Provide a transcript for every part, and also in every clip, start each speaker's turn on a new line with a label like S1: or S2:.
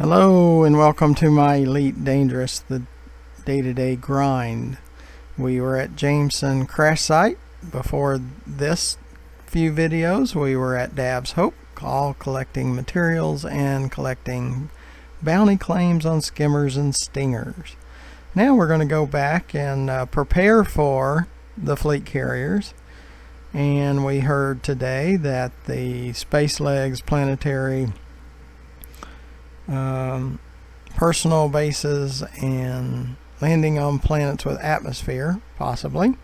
S1: Hello and welcome to my Elite Dangerous, the day-to-day grind. We were at Jameson Crash Site. Before this few videos we were at Dab's Hope, all collecting materials and collecting bounty claims on skimmers and stingers. Now we're going to go back and prepare for the fleet carriers. And we heard today that the Space Legs Planetary personal bases and landing on planets with atmosphere, possibly,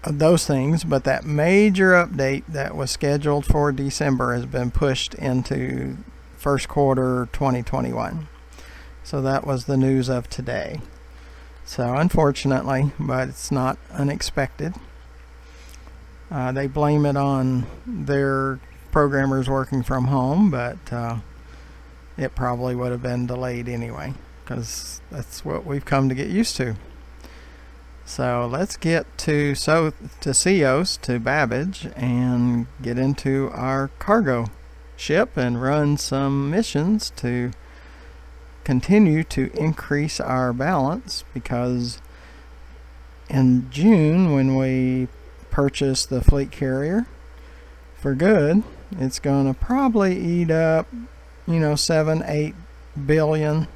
S1: those things, but that major update that was scheduled for December has been pushed into first quarter 2021. So that was the news of today. So unfortunately, but it's not unexpected. They blame it on their programmers working from home, but it probably would have been delayed anyway, because that's what we've come to get used to. So let's get to Ceos, to Babbage, and get into our cargo ship and run some missions to continue to increase our balance, because in June, when we purchase the fleet carrier for good, it's going to probably eat up 7-8 billion,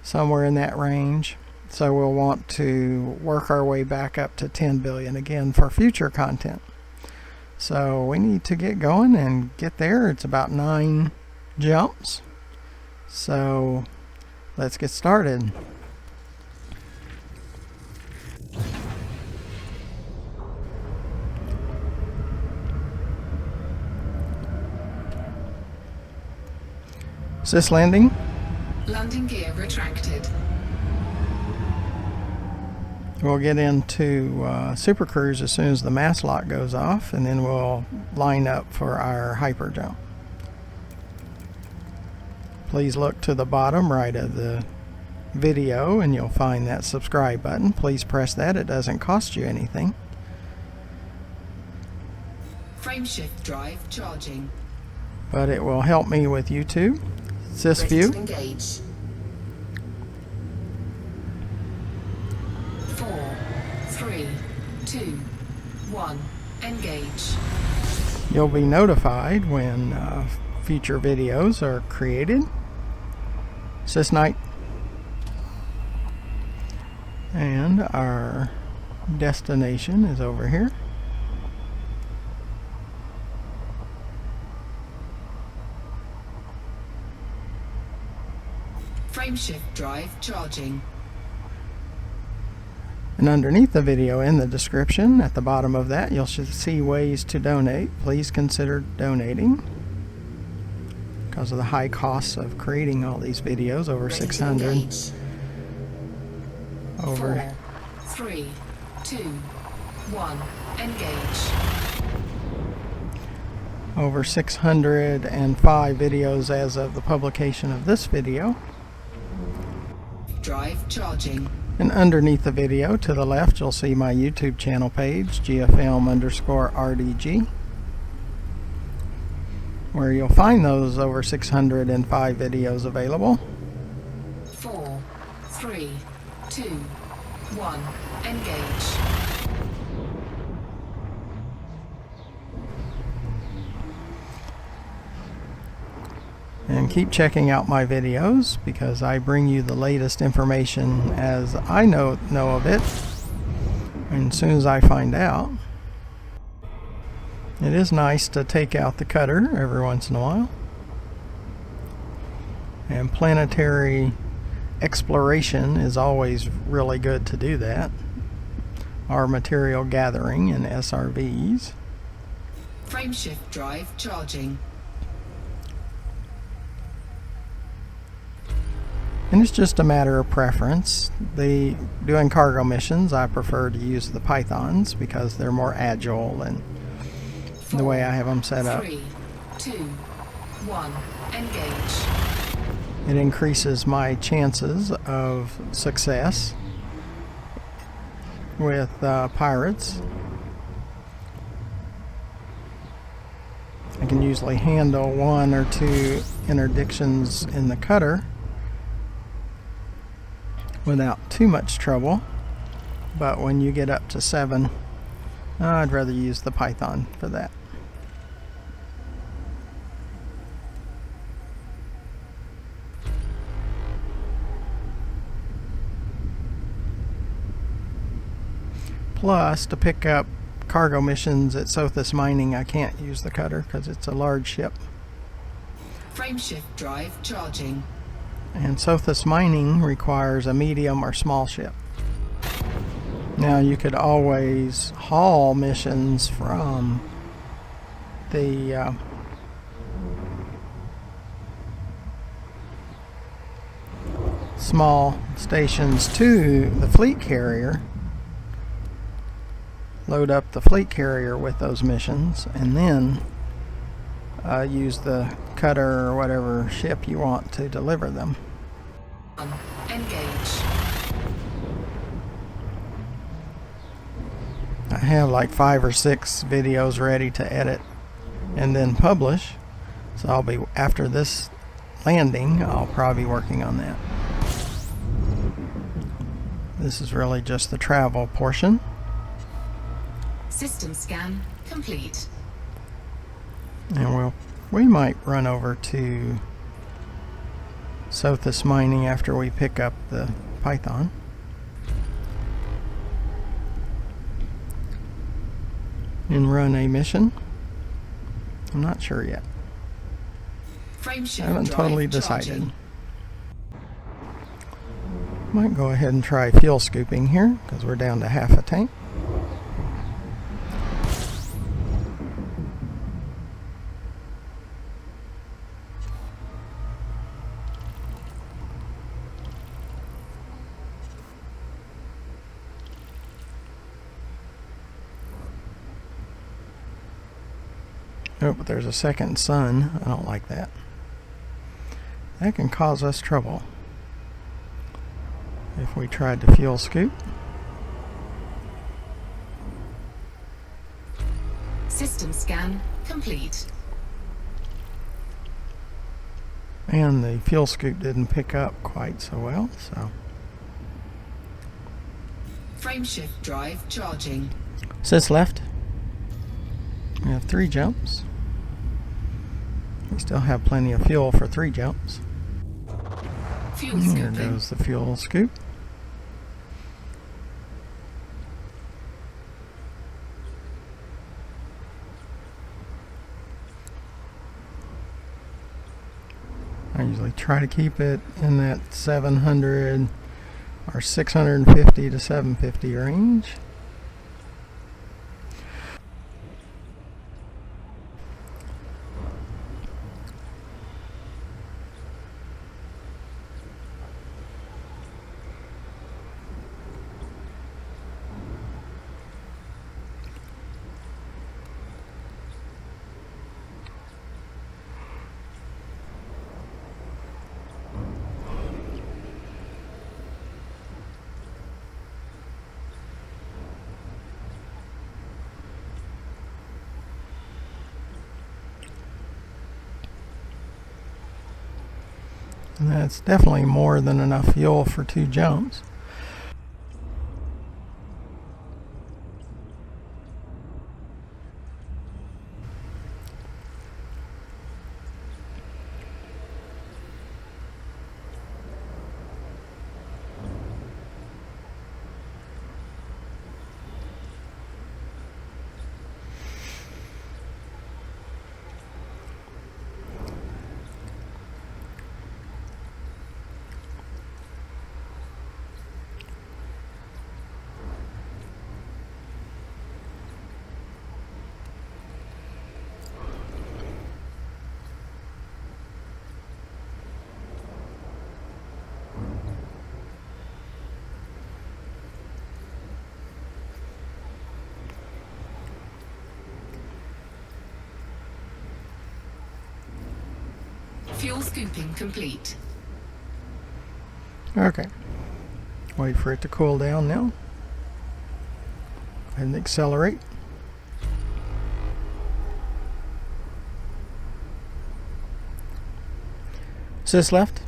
S1: somewhere in that range. So we'll want to work our way back up to 10 billion again for future content. So we need to get going and get there. It's about 9 jumps. So let's get started. Is this landing?
S2: Landing gear retracted.
S1: We'll get into Super Cruise as soon as the mass lock goes off, and then we'll line up for our hyper jump. Please look to the bottom right of the video and you'll find that subscribe button. Please press that. It doesn't cost you anything.
S2: Frameshift drive charging.
S1: But it will help me with YouTube. Sys view.
S2: Engage. 4, 3, 2, 1. Engage.
S1: You'll be notified when future videos are created. Sys night. And our destination is over here.
S2: Frameshift drive charging.
S1: And underneath the video, in the description, at the bottom of that, you'll see ways to donate. Please consider donating, because of the high costs of creating all these videos. Over 600. Over
S2: 4, 3, 2, 1. Engage.
S1: Over 605 videos as of the publication of this video.
S2: Drive charging.
S1: And underneath the video to the left, you'll see my YouTube channel page, GFM_RDG, where you'll find those over 605 videos available.
S2: 4, 3, 2, 1. Engage.
S1: And keep checking out my videos, because I bring you the latest information as I know of it, and as soon as I find out. It is nice to take out the cutter every once in a while. And planetary exploration is always really good to do that. Our material gathering in SRVs.
S2: Frameshift drive charging.
S1: And it's just a matter of preference. Doing cargo missions, I prefer to use the Pythons because they're more agile and the way I have them set up.
S2: 3, 2, 1. Engage.
S1: It increases my chances of success with pirates. can usually handle 1 or 2 interdictions in the cutter without too much trouble. But when you get up to 7, I'd rather use the Python for that. Plus, to pick up cargo missions at Sothis Mining, I can't use the cutter because it's a large ship.
S2: Frameshift drive charging.
S1: And Sothis Mining requires a medium or small ship. Now, you could always haul missions from the small stations to the fleet carrier, load up the fleet carrier with those missions, and then use the cutter or whatever ship you want to deliver them.
S2: Engage.
S1: I have like 5 or 6 videos ready to edit and then publish, so I'll be, after this landing, I'll probably be working on that. This is really just the travel portion.
S2: System scan complete.
S1: And we might run over to Sothis Mining after we pick up the Python. And run a mission. I'm not sure yet.
S2: Frameshift
S1: I haven't
S2: drive
S1: totally
S2: charging.
S1: decided. Might go ahead and try fuel scooping here because we're down to half a tank. Oh, but there's a second sun. I don't like that. That can cause us trouble if we tried to fuel scoop.
S2: System scan complete.
S1: And the fuel scoop didn't pick up quite so well, so.
S2: Frameshift drive charging.
S1: Sits left. We have 3 jumps. We still have plenty of fuel for 3 jumps.
S2: Fuel
S1: Here
S2: scooping.
S1: goes the fuel scoop. I usually try to keep it in that 700 or 650 to 750 range. And that's definitely more than enough fuel for 2 jumps.
S2: Fuel scooping complete.
S1: Okay. Wait for it to cool down now. Go ahead and accelerate. Sys left.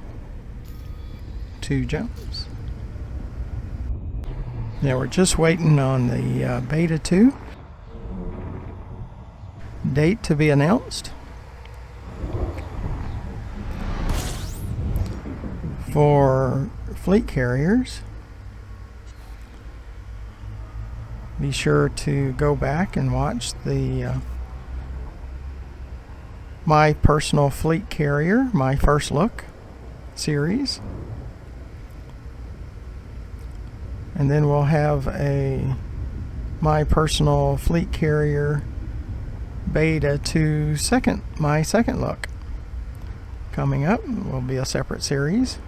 S1: 2 jumps. Now we're just waiting on the Beta 2. Date to be announced. For fleet carriers, be sure to go back and watch the My Personal Fleet Carrier, My First Look series. And then we'll have a My Personal Fleet Carrier Beta 2 My Second Look coming up. Will be a separate series.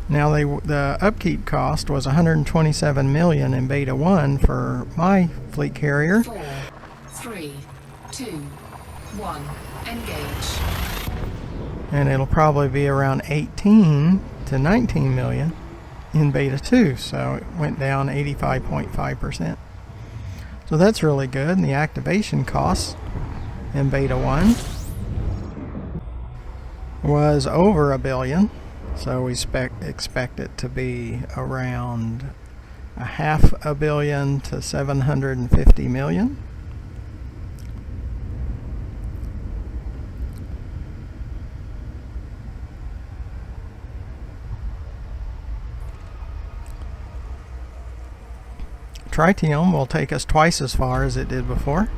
S1: Now the upkeep cost was $127 million in Beta 1 for My Fleet Carrier.
S2: 4, 3, 2, 1, engage.
S1: And it'll probably be around 18 to 19 million in Beta 2, so it went down 85.5%. So that's really good. And the activation cost in Beta 1 was over $1 billion, so we expect it to be around $500 million to $750 million. Tritium will take us twice as far as it did before.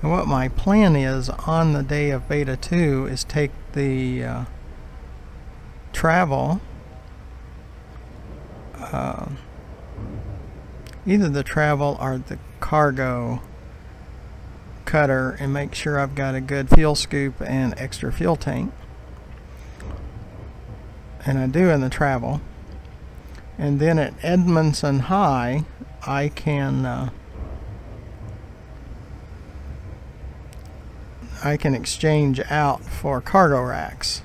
S1: And what my plan is on the day of Beta 2 is take the travel, either the travel or the cargo cutter, and make sure I've got a good fuel scoop and extra fuel tank. And I do in the travel. And then at Edmondson High, I can exchange out for cargo racks.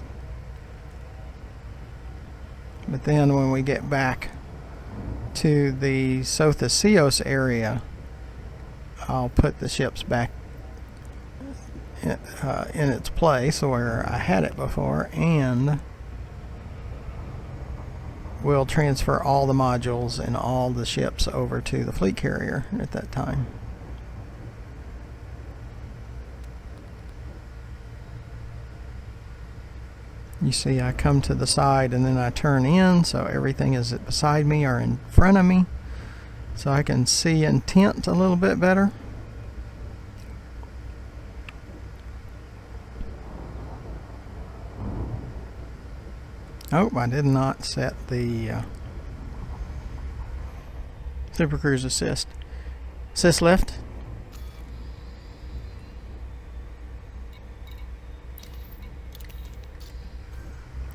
S1: But then when we get back to the Sothisios area, I'll put the ships back in its place where I had it before, and we'll transfer all the modules and all the ships over to the fleet carrier at that time. You see, I come to the side and then I turn in, so everything is beside me or in front of me, so I can see intent a little bit better. Oh, I did not set the Super Cruise Assist. Assist left.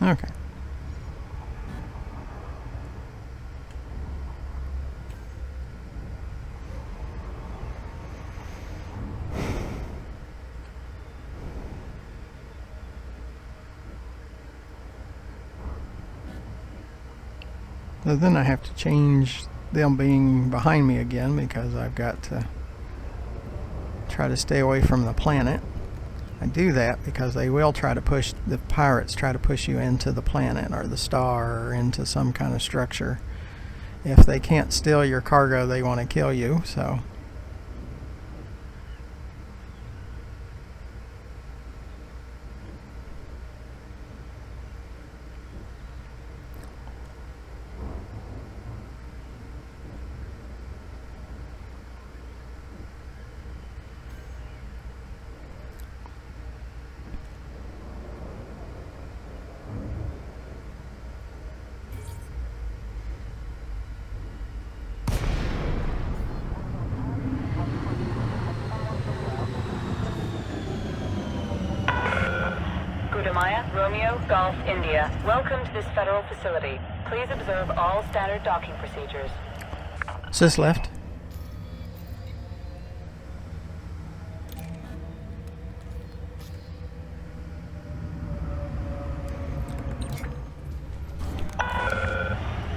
S1: Okay. So then I have to change them being behind me again, because I've got to try to stay away from the planet. I do that because they will try to push, the pirates try to push you into the planet or the star or into some kind of structure. If they can't steal your cargo, they want to kill you, so.
S3: Romeo, Golf, India. Welcome to this federal facility. Please observe all standard docking procedures.
S1: Sys left.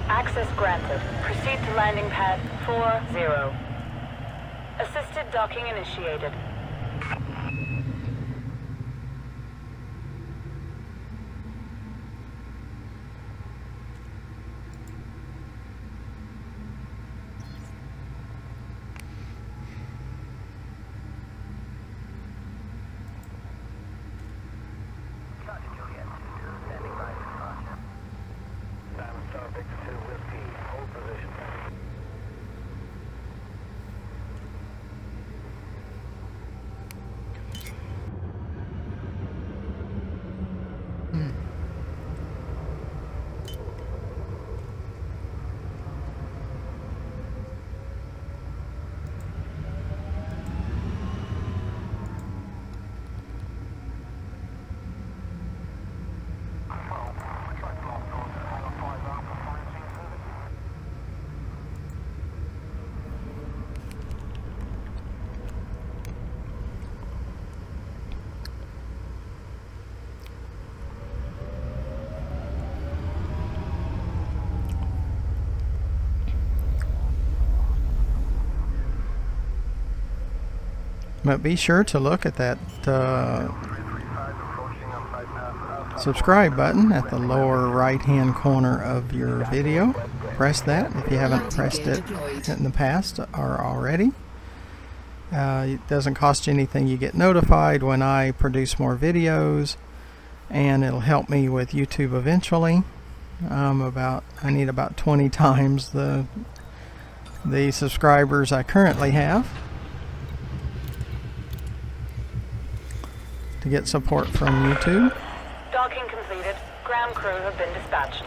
S3: Access granted. Proceed to landing pad 40. Assisted docking initiated.
S1: But be sure to look at that subscribe button at the lower right hand corner of your video. Press that if you haven't pressed it in the past or already. It doesn't cost you anything. You get notified when I produce more videos, and it'll help me with YouTube eventually. I need about 20 times the subscribers I currently have to get support from YouTube.
S3: Docking completed. Ground crew have been dispatched.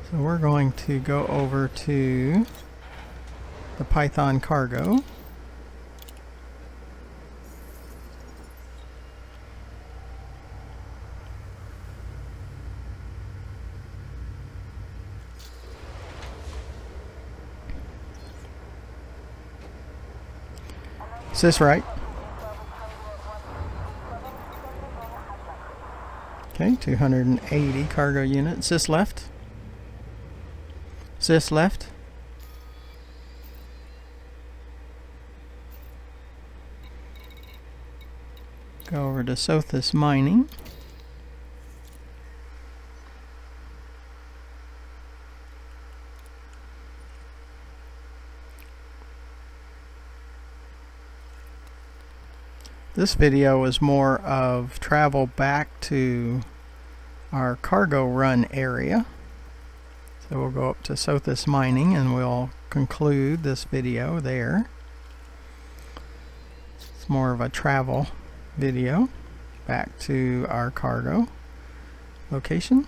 S1: So we're going to go over to the Python cargo. Sys right. Okay, 280 cargo units. Sys left. Sys left. Go over to Sothis Mining. This video is more of travel back to our cargo run area. So we'll go up to Sothis Mining and we'll conclude this video there. It's more of a travel video back to our cargo location.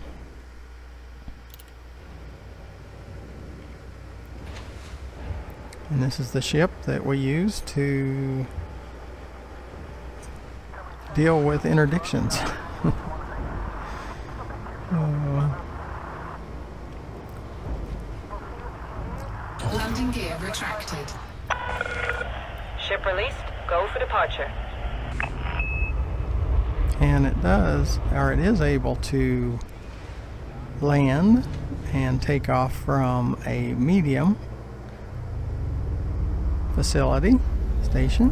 S1: And this is the ship that we use to deal with interdictions.
S2: Landing gear retracted.
S3: Ship released. Go for departure.
S1: And it does, or it is able to land and take off from a medium facility station.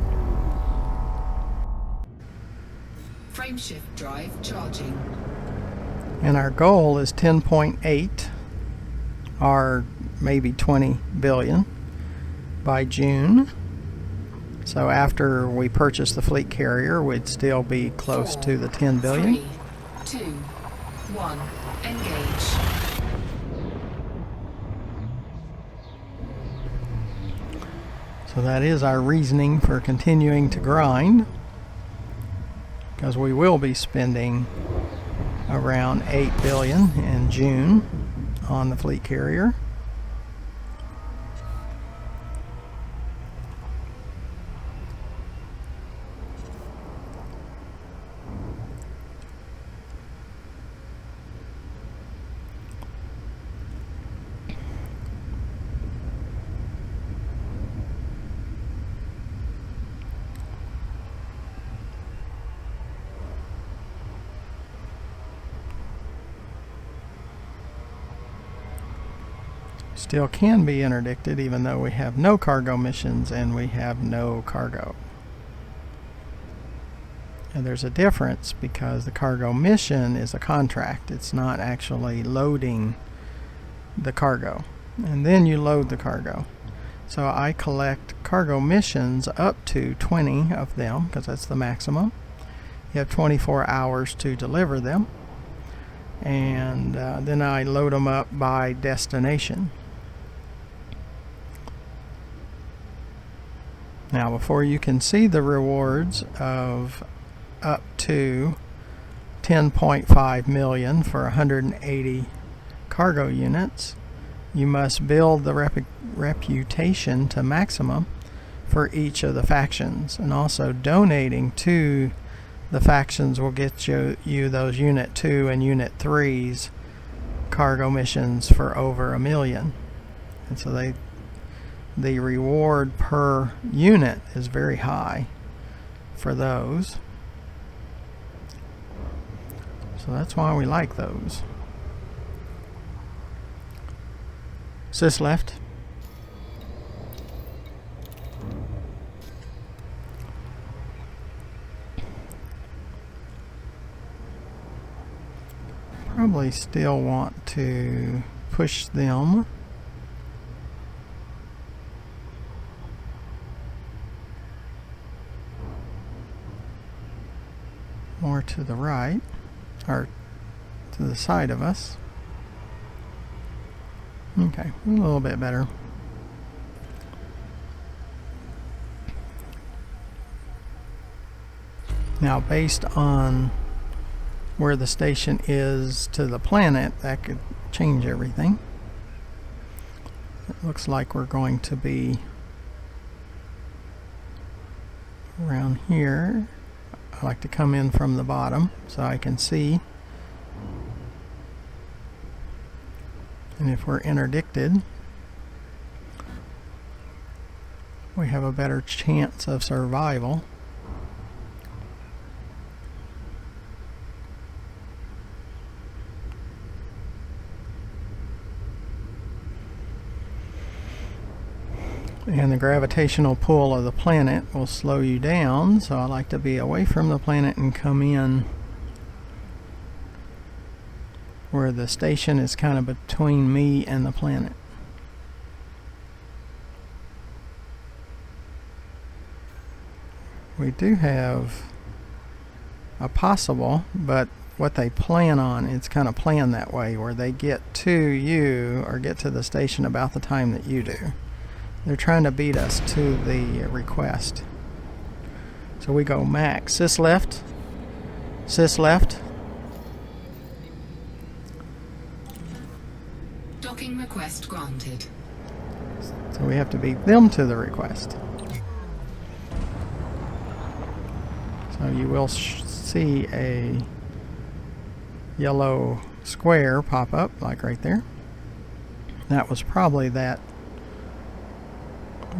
S2: Frameshift drive charging.
S1: And our goal is 10.8 or maybe 20 billion by June. So after we purchase the fleet carrier, we'd still be close to the 10 billion.
S2: 3, 2, 1, engage.
S1: So that is our reasoning for continuing to grind, because we will be spending around 8 billion in June on the fleet carrier. Still can be interdicted even though we have no cargo missions and we have no cargo. And there's a difference because the cargo mission is a contract. It's not actually loading the cargo. And then you load the cargo. So I collect cargo missions up to 20 of them because that's the maximum. You have 24 hours to deliver them. And then I load them up by destination. Now, before you can see the rewards of up to 10.5 million for 180 cargo units, you must build the reputation to maximum for each of the factions, and also donating to the factions will get you those Unit 2 and Unit 3's cargo missions for over 1 million. And so the reward per unit is very high for those. So that's why we like those. Sys left. probably still want to push them more to the right, or to the side of us. Okay, a little bit better. Now, based on where the station is to the planet, that could change everything. It looks like we're going to be around here. I like to come in from the bottom so I can see. And if we're interdicted, we have a better chance of survival. And the gravitational pull of the planet will slow you down, so I like to be away from the planet and come in where the station is kind of between me and the planet. We do have a possible, but what they plan on, it's kind of planned that way, where they get to you or get to the station about the time that you do. They're trying to beat us to the request. So we go max. Sys left. Sys left.
S2: Docking request granted.
S1: So we have to beat them to the request. So you will see a yellow square pop up, like right there. That was probably that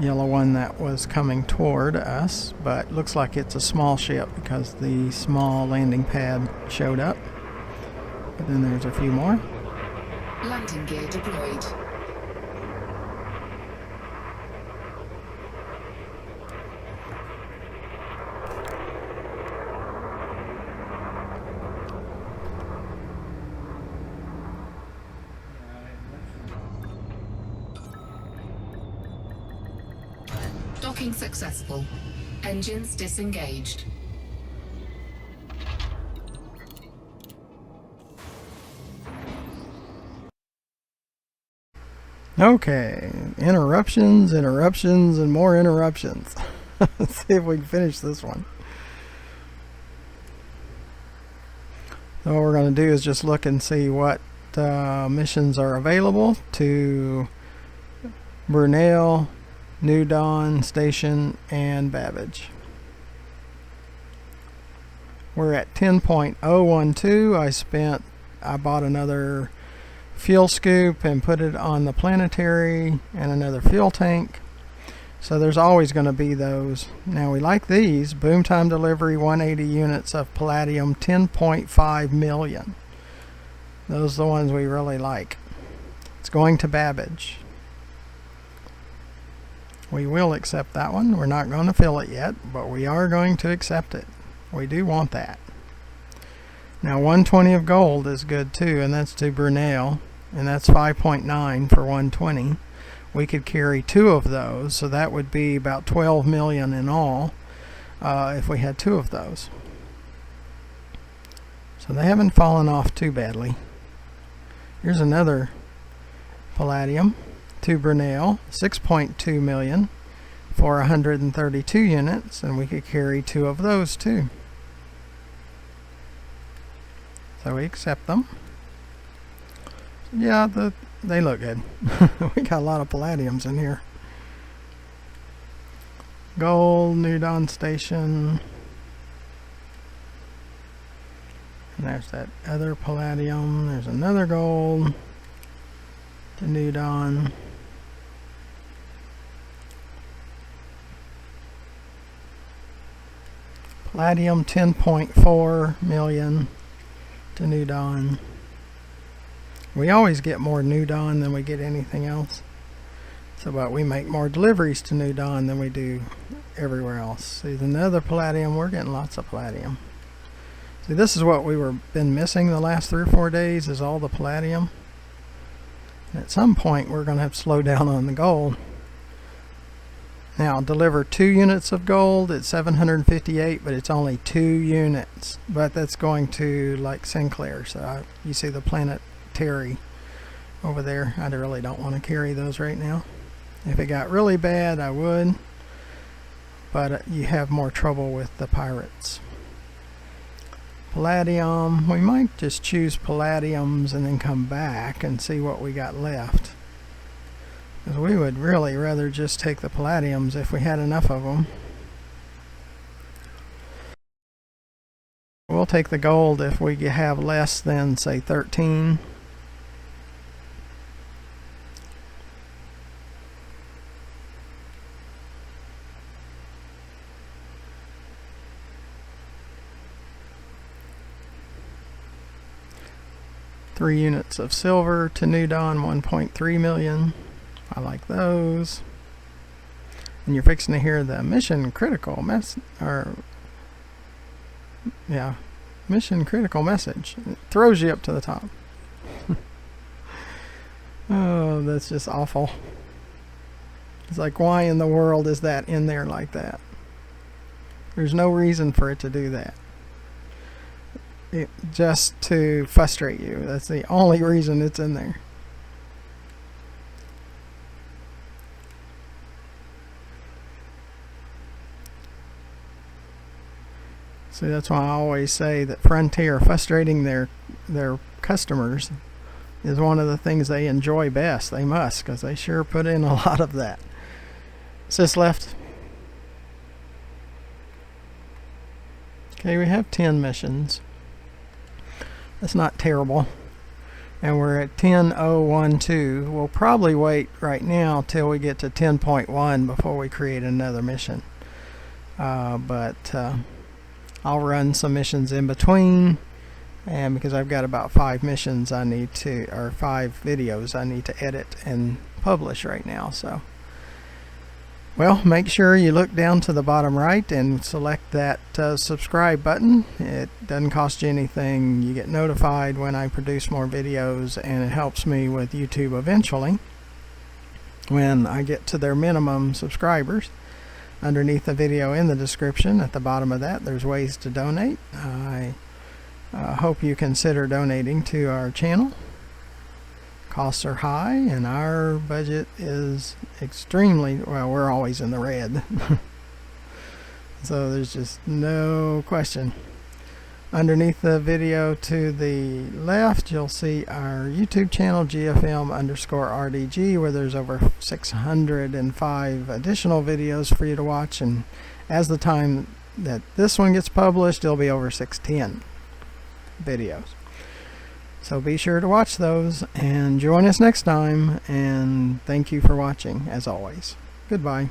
S1: yellow one that was coming toward us, but looks like it's a small ship because the small landing pad showed up. But then there's a few more.
S2: Landing gear deployed. Docking successful. Engines disengaged.
S1: Okay, interruptions, and more interruptions. Let's see if we can finish this one. So what we're going to do is just look and see what missions are available to Brunel, New Dawn Station, and Babbage. We're at 10.012. I bought another fuel scoop and put it on the Planetary and another fuel tank. So there's always going to be those. Now we like these. Boom time delivery 180 units of palladium, 10.5 million. Those are the ones we really like. It's going to Babbage. We will accept that one. We're not going to fill it yet, but we are going to accept it. We do want that. Now 120 of gold is good too, and that's to Brunel, and that's 5.9 for 120. We could carry 2 of those, so that would be about 12 million in all if we had 2 of those. So they haven't fallen off too badly. Here's another palladium to Brunel, 6.2 million for 132 units, and we could carry 2 of those too. So we accept them. Yeah, they look good. We got a lot of palladiums in here. Gold, New Dawn Station. And there's that other palladium. There's another gold to New Dawn. Palladium 10.4 million to New Dawn. We always get more New Dawn than we get anything else. So but we make more deliveries to New Dawn than we do everywhere else. See, another palladium, we're getting lots of palladium. See, this is what we were been missing the last 3 or 4 days, is all the palladium. And at some point we're going to have to slow down on the gold. Now, deliver 2 units of gold at 758, but it's only 2 units. But that's going to, like, Sinclair. So you see the Planetary over there. I really don't want to carry those right now. If it got really bad, I would. But you have more trouble with the pirates. Palladium, we might just choose palladiums and then come back and see what we got left. Because we would really rather just take the palladiums if we had enough of them. We'll take the gold if we have less than, say, 13. Three units of silver to New Dawn, 1.3 million. I like those. And you're fixing to hear the mission critical mission critical message. It throws you up to the top. Oh, that's just awful. It's like, why in the world is that in there like that? There's no reason for it to do that. Just to frustrate you. That's the only reason it's in there. See, that's why I always say that Frontier frustrating their customers is one of the things they enjoy best. They must, because they sure put in a lot of that. Sis left. Okay, we have 10 missions. That's not terrible. And we're at 10.012. We'll probably wait right now till we get to 10.1 before we create another mission. But I'll run some missions in between, and because I've got about 5 missions I need to, or 5 videos I need to edit and publish right now. So, well, make sure you look down to the bottom right and select that subscribe button. It doesn't cost you anything. You get notified when I produce more videos, and it helps me with YouTube eventually when I get to their minimum subscribers. Underneath the video in the description, at the bottom of that, there's ways to donate. I hope you consider donating to our channel. Costs are high, and our budget is extremely, well, we're always in the red. So there's just no question. Underneath the video to the left, you'll see our YouTube channel, GFM_RDG, where there's over 605 additional videos for you to watch. And as the time that this one gets published, it'll be over 610 videos. So be sure to watch those and join us next time. And thank you for watching, as always. Goodbye.